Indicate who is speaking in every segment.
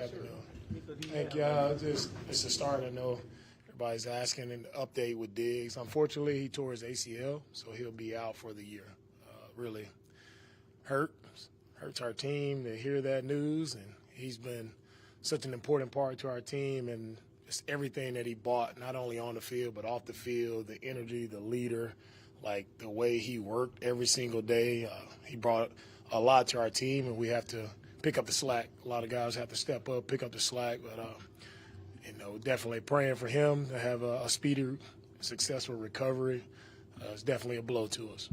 Speaker 1: afternoon. Thank you. It's a start. I know everybody's asking an update with Diggs. Unfortunately, he tore his ACL, so he'll be out for the year. Really hurts our team to hear that news, and he's been such an important part to our team and just everything that he brought, not only on the field but off the field, the energy, the leader, like the way he worked every single day. He brought a lot to our team, and we have to pick up the slack. A lot of guys have to step up, pick up the slack, but definitely praying for him to have a speedy, successful recovery. It's definitely a blow to us.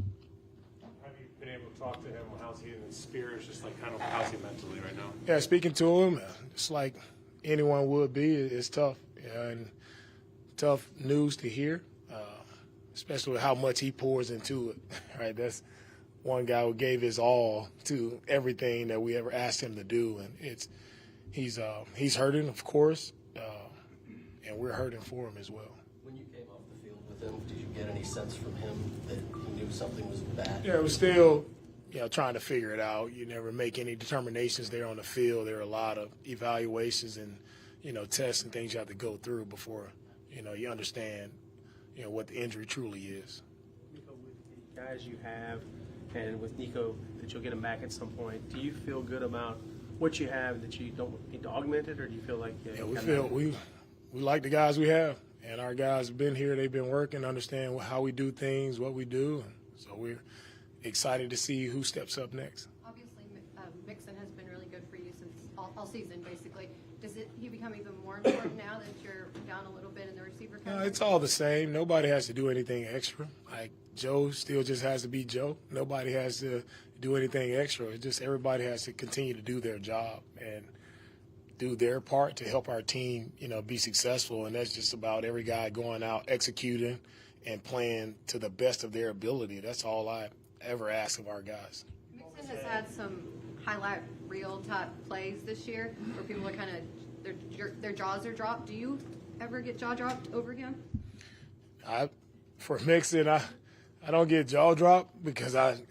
Speaker 2: Have you been able to talk to him? How's he in his spirits? Just like kind of how's he mentally right now?
Speaker 1: Yeah, speaking to him, it's like anyone would be. It's tough, and tough news to hear, especially with how much he pours into it. Right, that's one guy who gave his all to everything that we ever asked him to do, and he's hurting, of course, and we're hurting for him as well.
Speaker 3: When you came off the field with him, did you get any sense from him that he knew something was bad?
Speaker 1: Yeah, it was still, trying to figure it out. You never make any determinations there on the field. There are a lot of evaluations and, tests and things you have to go through before, you understand, what the injury truly is.
Speaker 4: With the guys you have, and with Nico, that you'll get him back at some point, do you feel good about what you have, that you don't need to augment it, or do you feel like
Speaker 1: we like the guys we have, and our guys have been here, they've been working, understand how we do things, what we do, and so we're excited to see who steps up next.
Speaker 5: Obviously, Mixon has been really good for you since all season, basically. Does he become even more important now that you're down a little bit in the receiver coverage?
Speaker 1: It's all the same. Nobody has to do anything extra. Like, Joe still just has to be Joe. Nobody has to do anything extra. It's just everybody has to continue to do their job and do their part to help our team, be successful. And that's just about every guy going out, executing, and playing to the best of their ability. That's all I ever ask of our guys.
Speaker 5: Mixon has had some highlight reel type plays this year where people are kind of their jaws are dropped. Do you ever get jaw dropped over him?
Speaker 1: For Mixon, I don't get jaw dropped because I've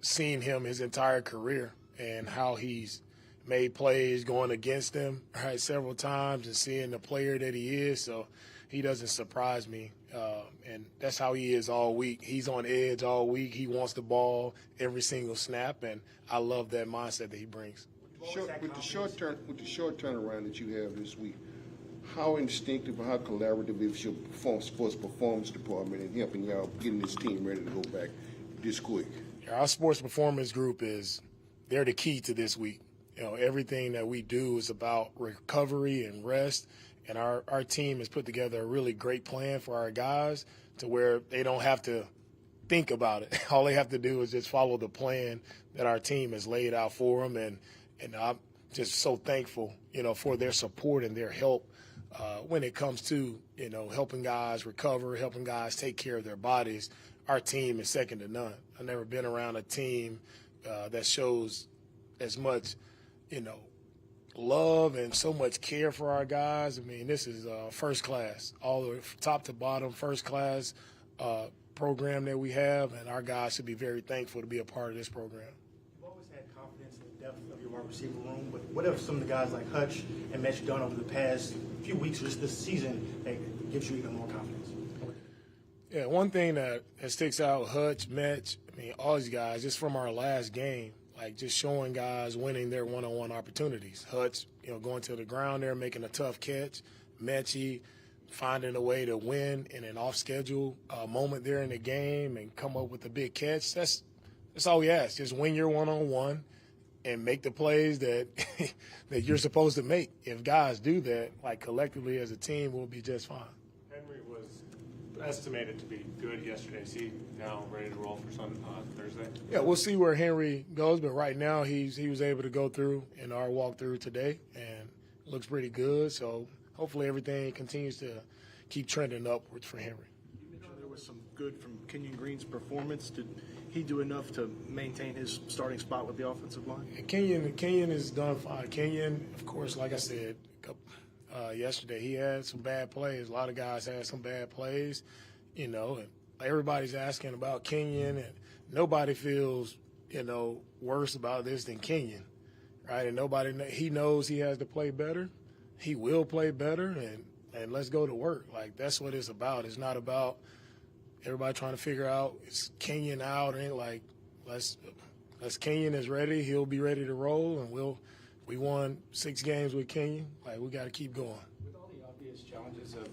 Speaker 1: seen him his entire career and how he's made plays going against him, right, several times, and seeing the player that he is. So he doesn't surprise me, and that's how he is all week. He's on edge all week. He wants the ball every single snap, and I love that mindset that he brings.
Speaker 6: With the short turnaround that you have this week, how instinctive or how collaborative is your sports performance department in helping y'all getting this team ready to go back this quick?
Speaker 1: Our sports performance group they're the key to this week. Everything that we do is about recovery and rest, and our team has put together a really great plan for our guys to where they don't have to think about it. All they have to do is just follow the plan that our team has laid out for them, and I'm just so thankful, for their support and their help when it comes to, helping guys recover, helping guys take care of their bodies. Our team is second to none. I've never been around a team that shows as much, love and so much care for our guys. I mean, this is first class, all the top to bottom, first class program that we have, and our guys should be very thankful to be a part of this program.
Speaker 7: You've always had confidence in the depth of your wide receiver room, but what have some of the guys like Hutch and Metch done over the past few weeks, just this season, that gives you even more confidence?
Speaker 1: Yeah, one thing that sticks out, Hutch, Metch, all these guys, just from our last game, like just showing guys winning their one-on-one opportunities. Hutch, going to the ground there, making a tough catch. Mechie finding a way to win in an off-schedule moment there in the game and come up with a big catch. That's all we ask. Just win your one-on-one and make the plays that that you're supposed to make. If guys do that, like collectively as a team, we'll be just fine.
Speaker 2: Henry was estimated to be good yesterday. Is he now ready to roll for Thursday?
Speaker 1: Yeah, we'll see where Henry goes, but right now he was able to go through in our walkthrough today and looks pretty good. So hopefully everything continues to keep trending upwards for Henry.
Speaker 4: You mentioned there was some good from Kenyon Green's performance. Did he do enough to maintain his starting spot with the offensive line?
Speaker 1: Kenyon is done fine. Kenyon, of course, like I said yesterday, he had some bad plays. A lot of guys had some bad plays, and everybody's asking about Kenyon, and nobody feels, worse about this than Kenyon, right? And he knows he has to play better. He will play better, and let's go to work. Like, that's what it's about. It's not about everybody trying to figure out, is Kenyon out? And like, let's Kenyon is ready. He'll be ready to roll, and we won 6 games with Kenyon. Like, we got to keep going.
Speaker 8: With all the obvious challenges of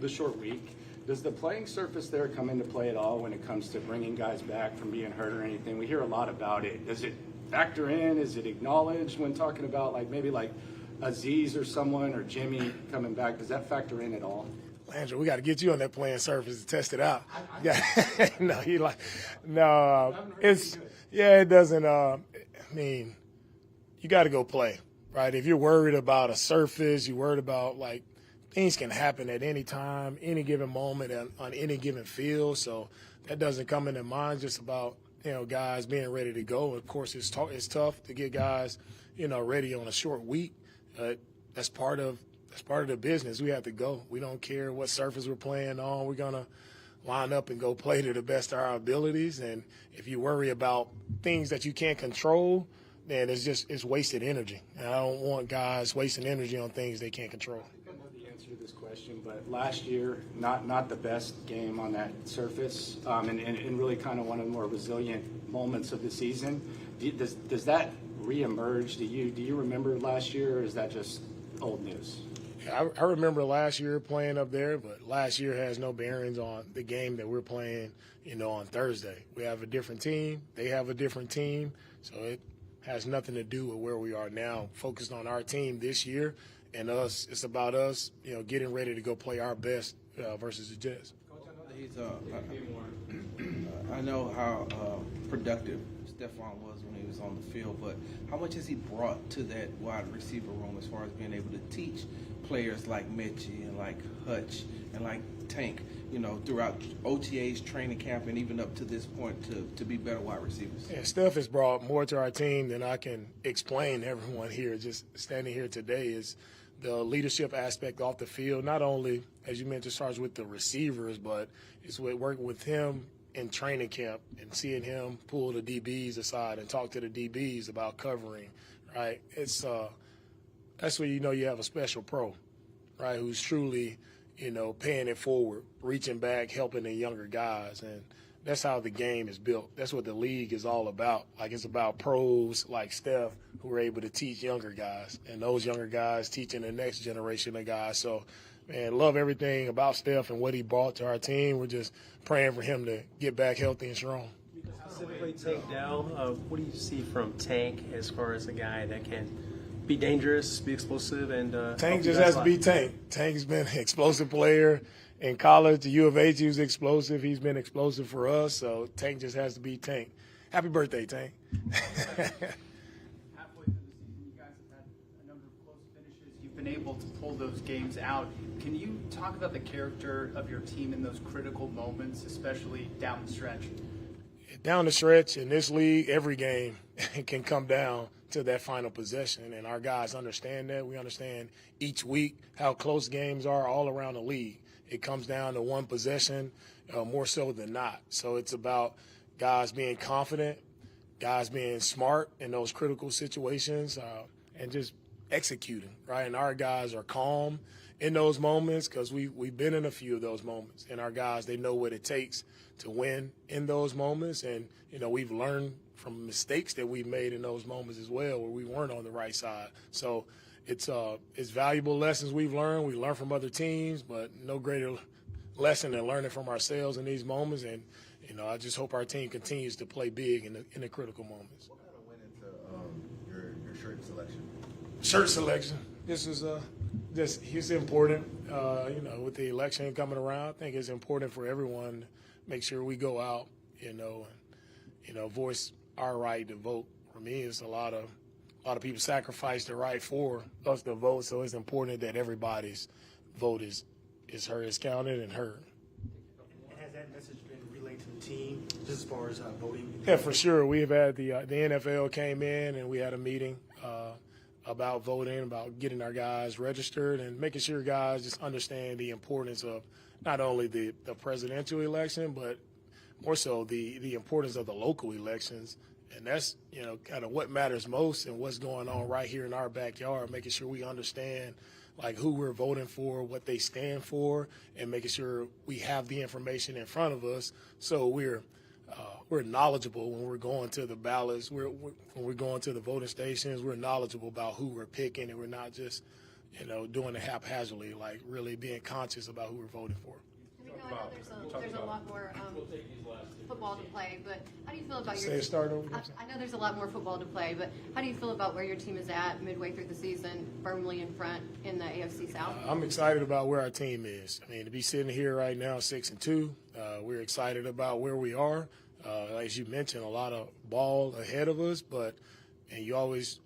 Speaker 8: the short week, does the playing surface there come into play at all when it comes to bringing guys back from being hurt or anything? We hear a lot about it. Does it factor in? Is it acknowledged when talking about maybe Aziz or someone or Jimmy coming back? Does that factor in at all?
Speaker 1: Landry, we got to get you on that playing surface to test it out. It doesn't. You got to go play, right? If you're worried about a surface, you're worried about things can happen at any time, any given moment, on any given field. So that doesn't come into mind. Just about guys being ready to go. Of course, it's tough to get guys ready on a short week. That's part of the business. We have to go. We don't care what surface we're playing on. We're gonna line up and go play to the best of our abilities. And if you worry about things that you can't control, then it's wasted energy. And I don't want guys wasting energy on things they can't control.
Speaker 8: I don't know the answer to this question, but last year, not the best game on that surface, and really kind of one of the more resilient moments of the season. Does that reemerge? Do you remember last year, or is that just old news?
Speaker 1: I remember last year playing up there, but last year has no bearings on the game that we're playing, on Thursday. We have a different team. They have a different team. So it has nothing to do with where we are now, focused on our team this year and us. It's about us, getting ready to go play our best versus the Jets.
Speaker 9: Coach, I know how productive Stephon was when he was on the field, but how much has he brought to that wide receiver room as far as being able to teach players like Mitchie and like Hutch and like Tank, throughout OTA's training camp and even up to this point to be better wide receivers?
Speaker 1: Yeah, Steph has brought more to our team than I can explain to everyone here. Just standing here today is the leadership aspect off the field. Not only, as you mentioned, starts with the receivers, but it's with working with him in training camp and seeing him pull the DBs aside and talk to the DBs about covering, right? It's that's where you have a special pro, right, who's truly, paying it forward, reaching back, helping the younger guys. And that's how the game is built. That's what the league is all about. It's about pros like Steph who are able to teach younger guys, and those younger guys teaching the next generation of guys. So, man, love everything about Steph and what he brought to our team. We're just praying for him to get back healthy and strong.
Speaker 4: Specifically, Tank Dell, what do you see from Tank as far as a guy that can be dangerous, be explosive, and
Speaker 1: Tank just has to be Tank. Tank's been an explosive player in college. The U of H, he was explosive. He's been explosive for us, so Tank just has to be Tank. Happy birthday, Tank.
Speaker 10: Halfway through the season, you guys have had a number of close finishes. You've been able to pull those games out. Can you talk about the character of your team in those critical moments, especially down the stretch?
Speaker 1: Down the stretch in this league, every game can come down to that final possession, and our guys understand that. We understand each week how close games are all around the league. It comes down to one possession more so than not. So it's about guys being confident, guys being smart in those critical situations, and just executing, right? And our guys are calm in those moments because we've been in a few of those moments. And our guys, they know what it takes to win in those moments. And, we've learned from mistakes that we've made in those moments as well where we weren't on the right side. So it's valuable lessons we've learned. We learn from other teams, but no greater lesson than learning from ourselves in these moments. And, I just hope our team continues to play big in the critical moments.
Speaker 11: What kind of went into your shirt selection?
Speaker 1: Shirt selection. This is it's important. With the election coming around, I think it's important for everyone to make sure we go out, and voice our right to vote. For me, it's a lot of people sacrifice the right for us to vote, so it's important that everybody's vote is heard, is counted and heard.
Speaker 7: And has that message been relayed to the team, just as far as voting?
Speaker 1: Yeah, for sure. We've had the NFL came in and we had a meeting about voting, about getting our guys registered and making sure guys just understand the importance of not only the presidential election, but more so the importance of the local elections And that's, kind of what matters most and what's going on right here in our backyard, making sure we understand like who we're voting for, what they stand for, and making sure we have the information in front of us so we're knowledgeable when we're going to the ballots, when we're going to the voting stations, we're knowledgeable about who we're picking, and we're not just, doing it haphazardly, like really being conscious about who we're voting for.
Speaker 5: I know there's a lot more football to play, but how do you feel about
Speaker 1: Say it start over.
Speaker 5: I know there's a lot more football to play, but how do you feel about where your team is at midway through the season, firmly in front in the AFC South?
Speaker 1: I'm excited about where our team is. I mean, to be sitting here right now, 6-2, we're excited about where we are. As you mentioned, a lot of ball ahead of us,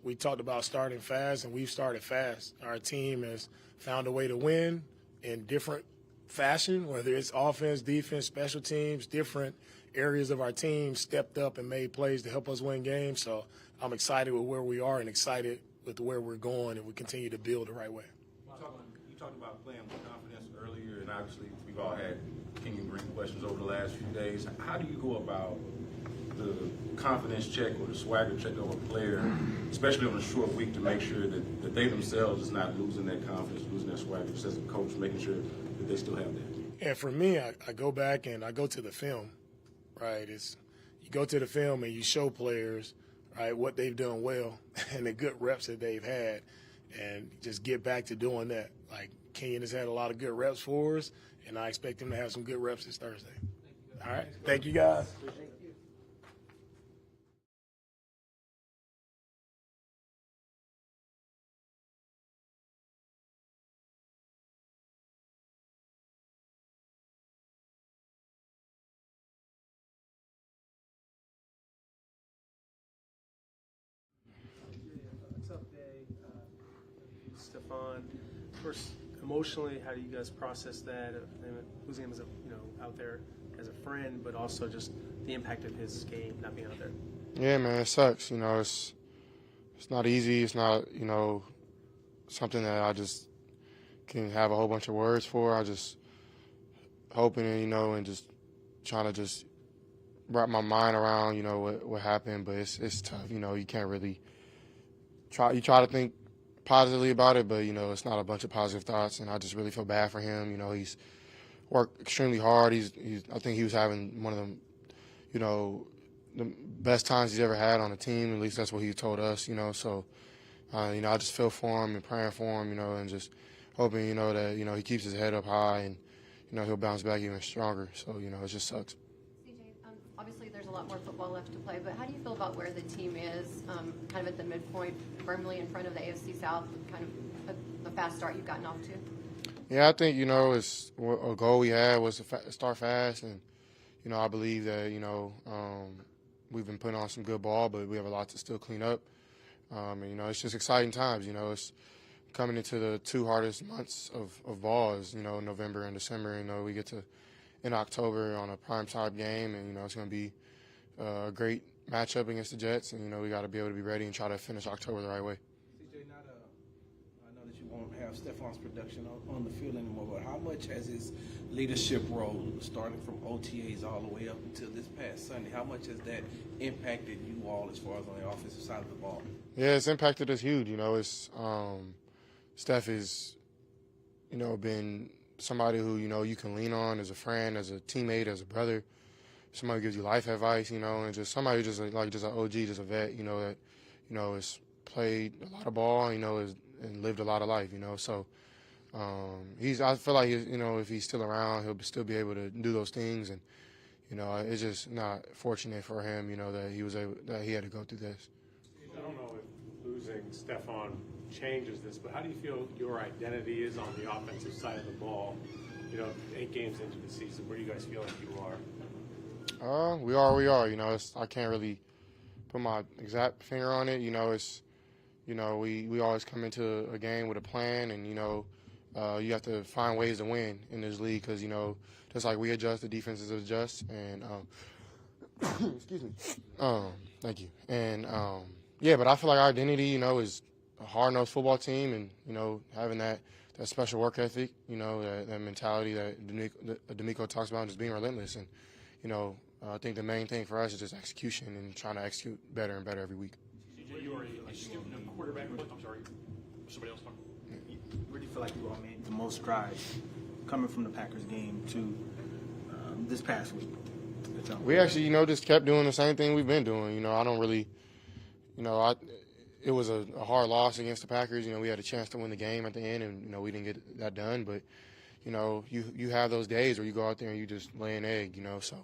Speaker 1: we talked about starting fast, and we've started fast. Our team has found a way to win in different fashion, whether it's offense, defense, special teams, different areas of our team stepped up and made plays to help us win games. So I'm excited with where we are and excited with where we're going, and we continue to build the right way.
Speaker 12: You talked about playing with confidence earlier, and obviously we've all had King and Green questions over the last few days. How do you go about the confidence check or the swagger check of a player, especially on a short week, to make sure that they themselves is not losing that confidence, losing that swagger, just as a coach, making sure that they still have that?
Speaker 1: And for me, I go back and I go to the film, right? You go to the film and you show players, right, what they've done well and the good reps that they've had, and just get back to doing that. Like Kenyon has had a lot of good reps for us, and I expect him to have some good reps this Thursday. All right, thank you guys.
Speaker 4: What's up, Day? Stephon, first, emotionally, how do you guys process that? Losing him as out there as a friend, but also just the impact of his game not being out there.
Speaker 13: Yeah, man, it sucks. It's not easy. It's not something that I just can have a whole bunch of words for. I just hoping and just trying to just wrap my mind around what happened. But it's tough. You can't really try. You try to think positively about it, but it's not a bunch of positive thoughts. And I just really feel bad for him. He's worked extremely hard. I think he was having one of them, the best times he's ever had on the team. At least that's what he told us. So I just feel for him and praying for him. And just hoping that he keeps his head up high and he'll bounce back even stronger. So it just sucks.
Speaker 5: CJ, obviously there's a lot more football left to play, but how do you feel about where the team is, kind of at the midpoint, firmly in front of the AFC South, kind of a fast start you've gotten off to?
Speaker 13: Yeah, I think, it's a goal we had was to start fast. And, I believe that, we've been putting on some good ball, but we have a lot to still clean up. And, it's just exciting times. It's coming into the two hardest months of ball is, November and December. We get to in October on a primetime game, and, it's going to be a great matchup against the Jets. And, we got to be able to be ready and try to finish October the right way.
Speaker 9: I know that you won't have Stephon's production on the field anymore, but how much has his leadership role, starting from OTAs all the way up until this past Sunday, how much has that impacted you all as far as on the offensive side of the ball?
Speaker 13: Yeah, it's impacted us huge. Steph is, been somebody who, you can lean on as a friend, as a teammate, as a brother. Somebody who gives you life advice, and just somebody who's just like just an OG, just a vet, that, has played a lot of ball, and lived a lot of life, So I feel like, if he's still around, he'll still be able to do those things. And, it's just not fortunate for him, that he had to go through this.
Speaker 2: I don't know if losing Stephon changes this, but how do you feel your identity is on the offensive side of the ball? 8 games into the season, where do you guys feel like you are?
Speaker 13: We are. I can't really put my exact finger on it. We always come into a game with a plan, and you have to find ways to win in this league because just like we adjust, the defenses adjust, and excuse me, thank you. And but I feel like our identity, is a hard-nosed football team, and having that special work ethic, that mentality that DeMeco talks about, and just being relentless, and I think the main thing for us is just execution and trying to execute better and better every week.
Speaker 14: CJ, you are a student of quarterback. I'm sorry, somebody else talking.
Speaker 7: Where do you feel like you all made the most strides coming from the Packers game to this past week?
Speaker 13: We actually, just kept doing the same thing we've been doing. I don't really, it was a hard loss against the Packers. We had a chance to win the game at the end, and we didn't get that done. But you have those days where you go out there and you just lay an egg. So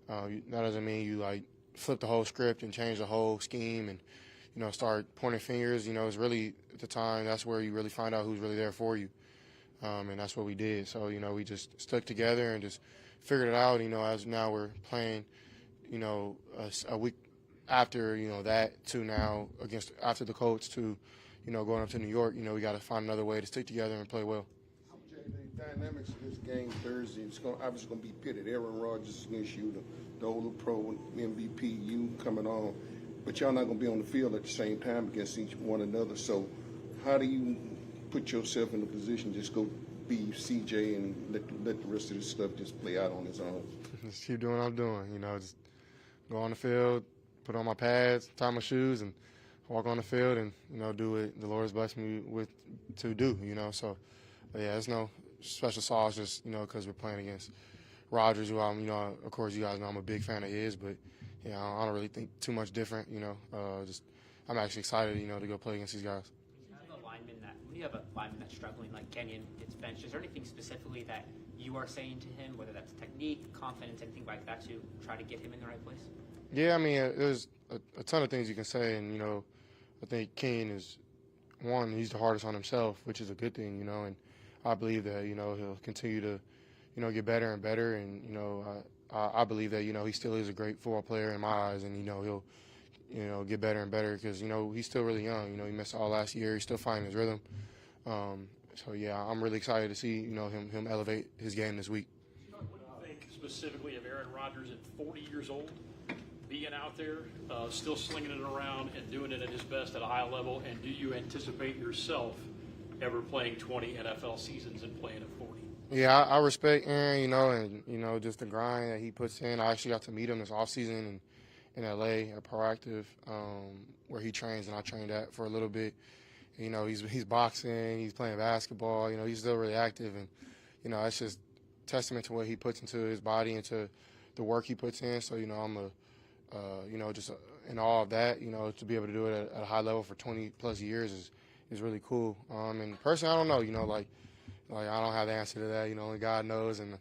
Speaker 13: that doesn't mean you like flip the whole script and change the whole scheme and start pointing fingers. It's really at the time that's where you really find out who's really there for you, and that's what we did. So we just stuck together and just figured it out. As now we're playing, a week after that to now after the Colts to going up to New York. We got to find another way to stick together and play well.
Speaker 6: The dynamics of this game Thursday, it's obviously going to be pitted. Aaron Rodgers is against you, the older pro MVP, you coming on. But y'all not going to be on the field at the same time against each one another. So how do you put yourself in a position just go be CJ and let the rest of this stuff just play out on its own?
Speaker 13: Just keep doing what I'm doing. Just go on the field, put on my pads, tie my shoes, and walk on the field and, do what the Lord has blessed me to do, So, yeah, it's no special sauce just, because we're playing against Rodgers, who I'm, of course, you guys know I'm a big fan of his, but, I don't really think too much different, I'm actually excited, to go play against these guys.
Speaker 15: When you have a lineman that's struggling like Kenyon gets benched, is there anything specifically that you are saying to him, whether that's technique, confidence, anything like that, to try to get him in the right place?
Speaker 13: Yeah, there's a ton of things you can say, and, I think Kenyon is, one, he's the hardest on himself, which is a good thing, and I believe that, he'll continue to, get better and better, and, I believe that, he still is a great football player in my eyes, and, he'll, get better and better because, he's still really young. He missed all last year. He's still finding his rhythm. So, yeah, I'm really excited to see, him elevate his game this week.
Speaker 14: What do you think specifically of Aaron Rodgers at 40 years old, being out there, still slinging it around and doing it at his best at a high level? And do you anticipate yourself ever playing 20 NFL seasons and playing at 40?
Speaker 13: Yeah, I respect Aaron, and, just the grind that he puts in. I actually got to meet him this offseason in L.A. at Proactive, where he trains, and I trained at for a little bit. He's boxing, he's playing basketball, he's still really active, and, it's just testament to what he puts into his body and to the work he puts in. So, I'm just in awe of that, to be able to do it at a high level for 20-plus years is really cool. And personally, I don't know, like I don't have the answer to that, only God knows, and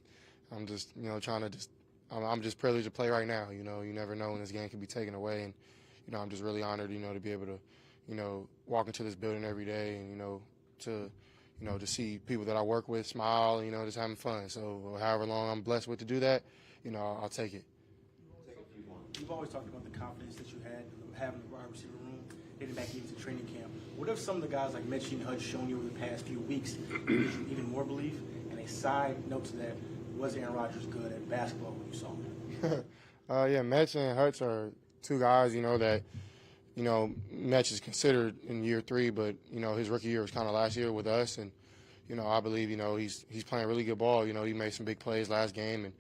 Speaker 13: I'm just, I'm just privileged to play right now, you never know when this game can be taken away, and, I'm just really honored, to be able to, walk into this building every day and, to see people that I work with smile, just having fun. So however long I'm blessed with to do that, I'll take it.
Speaker 7: You've always talked about the confidence that you had having the wide receiver room, getting back into training camp. What have some of the guys like Mitchie and Hutch shown you over the past few weeks that gives you even more belief? And a side note to that, was Aaron Rodgers good at basketball when you saw him?
Speaker 13: Yeah, Mitch and Hutch are two guys, that, Mitch is considered in year 3, but, his rookie year was kind of last year with us. And, I believe, he's playing really good ball. He made some big plays last game, and,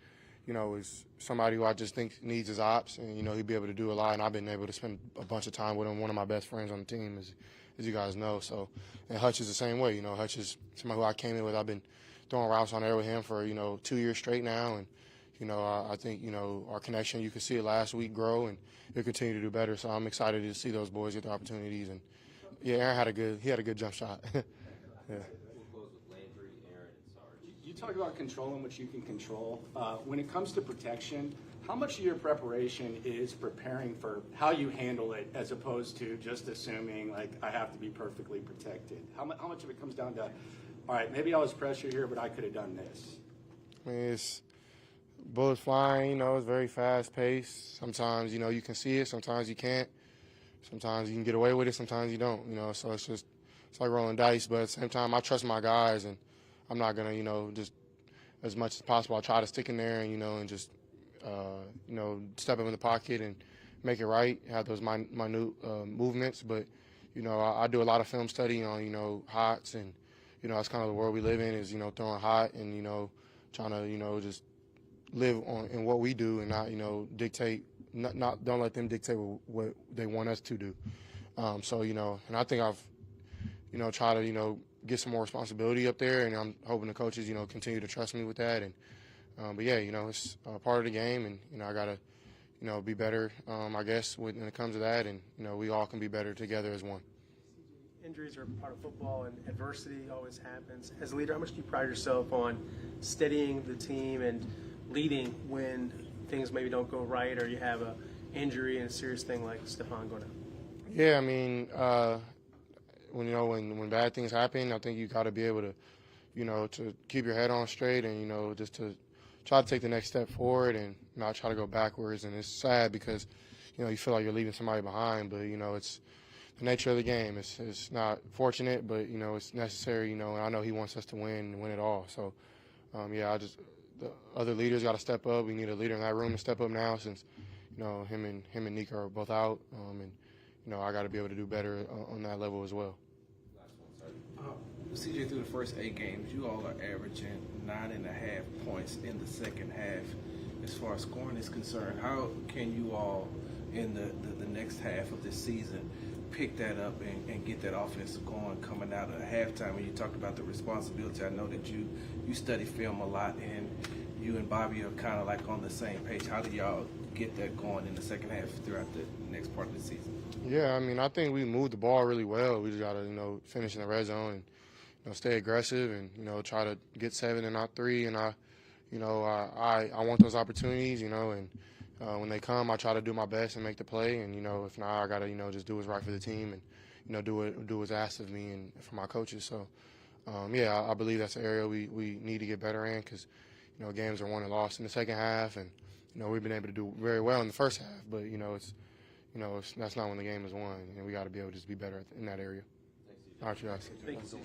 Speaker 13: is somebody who I just think needs his ops, and, he'd be able to do a lot. And I've been able to spend a bunch of time with him, one of my best friends on the team, as you guys know. So, and Hutch is the same way. Hutch is somebody who I came in with. I've been throwing routes on air with him for, 2 years straight now. And, I think, our connection, you could see it last week grow, and he'll continue to do better. So I'm excited to see those boys get the opportunities. And, yeah, Aaron had a good jump shot. Yeah.
Speaker 8: You talk about controlling what you can control. When it comes to protection, how much of your preparation is preparing for how you handle it as opposed to just assuming, like, I have to be perfectly protected? How much of it comes down to, all right, maybe I was pressured here, but I could have done this?
Speaker 13: It's bullets flying, it's very fast-paced. Sometimes, you can see it. Sometimes you can't. Sometimes you can get away with it. Sometimes you don't, So it's like rolling dice. But at the same time, I trust my guys, and I'm not going to, just as much as possible, I'll try to stick in there and, and just, step up in the pocket and make it right, have those minute movements. But, I do a lot of film study on, hots, and, that's kind of the world we live in is, throwing hot and, trying to, just live in what we do and not, dictate. Don't let them dictate what they want us to do. So, and I think I've, tried to, get some more responsibility up there, and I'm hoping the coaches, continue to trust me with that. And but yeah, it's part of the game, and I gotta, be better, I guess, when it comes to that, and we all can be better together as one.
Speaker 4: Injuries are part of football, and adversity always happens. As a leader, how much do you pride yourself on steadying the team and leading when things maybe don't go right, or you have a injury and a serious thing like Stephon going out?
Speaker 13: Yeah, I mean, when bad things happen, I think you got to be able to, to keep your head on straight and just to try to take the next step forward and not try to go backwards. And it's sad because, you feel like you're leaving somebody behind, but it's the nature of the game. It's not fortunate, but it's necessary. And I know he wants us to win and win it all. So, the other leaders got to step up. We need a leader in that room to step up now, since him and Nico are both out, and I got to be able to do better on that level as well.
Speaker 9: CJ, through the first 8 games, you all are averaging 9.5 points in the second half. As far as scoring is concerned, how can you all in the next half of this season pick that up and get that offense going coming out of halftime? When you talked about the responsibility, I know that you study film a lot, and you and Bobby are kind of like on the same page. How do y'all get that going in the second half throughout the next part of the season?
Speaker 13: Yeah, I mean, I think we moved the ball really well. We just got to, finish in the red zone and, stay aggressive and, try to get 7 and not 3. And I want those opportunities, and when they come, I try to do my best and make the play. And, if not, I got to, just do what's right for the team and, do what's asked of me and for my coaches. So, I believe that's an area we need to get better in, because, games are won and lost in the second half. And, we've been able to do very well in the first half, but, that's not when the game is won, and we got to be able to just be better in that area. Thanks, guys.
Speaker 4: Thank you.